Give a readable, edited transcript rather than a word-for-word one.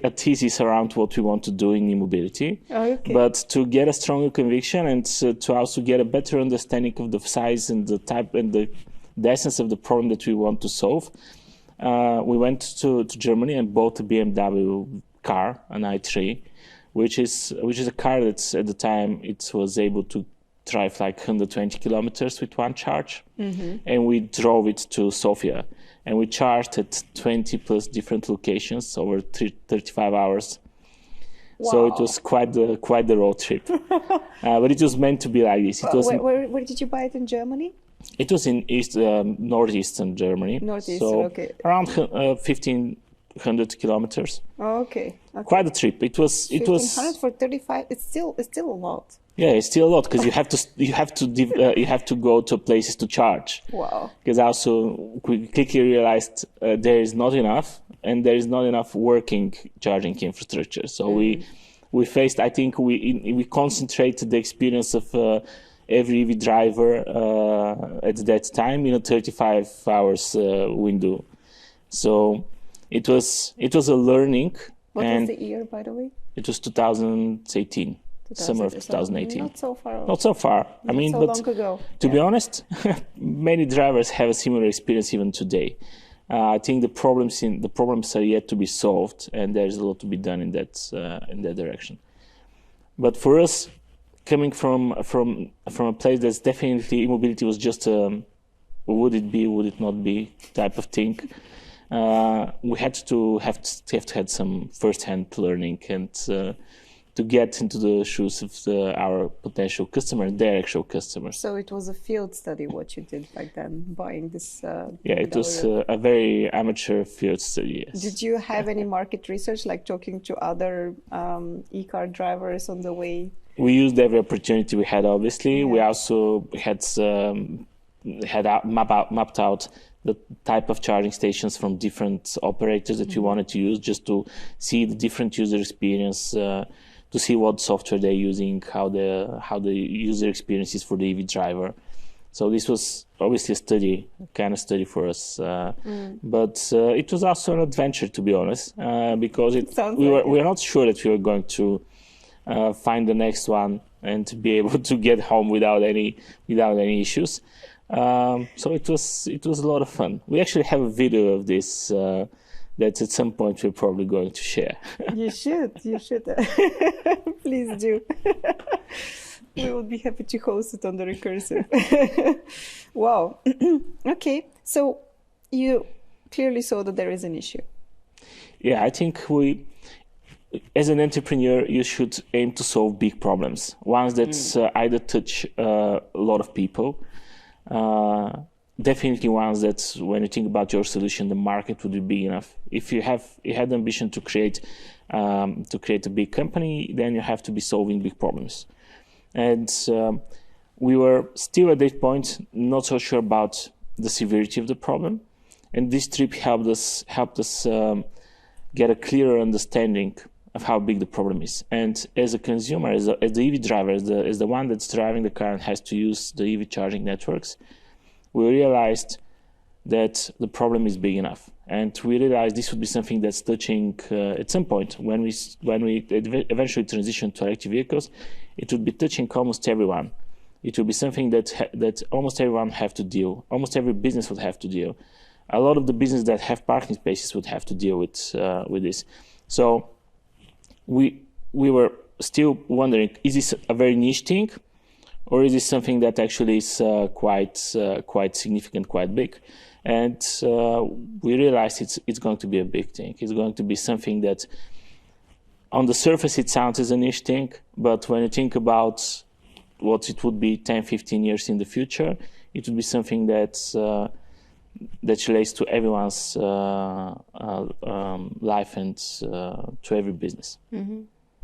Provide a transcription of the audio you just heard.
a thesis around what we want to do in e-mobility, but to get a stronger conviction and to also get a better understanding of the size and the type and the essence of the problem that we want to solve, we went to Germany and bought a BMW car, an i3, which is a car that's at the time it was able to drive like 120 kilometers with one charge, and we drove it to Sofia. And we charged at 20 plus different locations over 35 hours. Wow. So it was quite the road trip. But it was meant to be like this. It was where did you buy it in Germany? It was in northeastern Germany. Around 1,500 kilometers. Okay. Quite a trip. It was 1,500 for 35. It's still a lot. Yeah, it's still a lot because you have to go to places to charge. Wow. Because also we quickly realized there is not enough, and there is not enough working charging infrastructure. So we faced. I think we concentrated the experience of every EV driver at that time in a 35 hours window. So it was a learning. What was the year, by the way? It was 2018. Summer of 2018. Not so far. Not so far. I mean, so long ago. To be honest, many drivers have a similar experience even today. I think the problems are yet to be solved, and there's a lot to be done in that direction. But for us, coming from a place that's definitely e-mobility was just a would it be, would it not be type of thing. We had to have had some first-hand learning and to get into the shoes of our potential customer, their actual customers. So it was a field study what you did back then, buying this? It was a very amateur field study, yes. Did you have any market research, like talking to other e-car drivers on the way? We used every opportunity we had, obviously. Yeah. We also had mapped out the type of charging stations from different operators that we wanted to use, just to see the different user experience, to see what software they're using, how the user experience is for the EV driver. So this was obviously a kind of study for us, but it was also an adventure, to be honest, because we were not sure that we were going to find the next one and to be able to get home without any issues. So it was a lot of fun. We actually have a video of this that at some point we're probably going to share. You should. Please do. We would be happy to host it on the Recursive. Wow. Okay. So you clearly saw that there is an issue. Yeah, I think as an entrepreneur, you should aim to solve big problems. Ones that either touch a lot of people, definitely ones that when you think about your solution, the market would be big enough. If you had the ambition to create a big company, then you have to be solving big problems. And we were still at that point not so sure about the severity of the problem. And this trip helped us get a clearer understanding of how big the problem is. And as a consumer, as the EV driver, as the one that's driving the car and has to use the EV charging networks, we realized that the problem is big enough. And we realized this would be something that's touching at some point when we eventually transition to electric vehicles, it would be touching almost everyone. It would be something that almost everyone have to deal. Almost every business would have to deal. A lot of the businesses that have parking spaces would have to deal with this. So we were still wondering: is this a very niche thing, or is this something that actually is quite significant, quite big? And we realized it's going to be a big thing. It's going to be something that, on the surface, it sounds as a niche thing, but when you think about what it would be 10, 15 years in the future, it would be something that relates to everyone's life and to every business. Mm-hmm.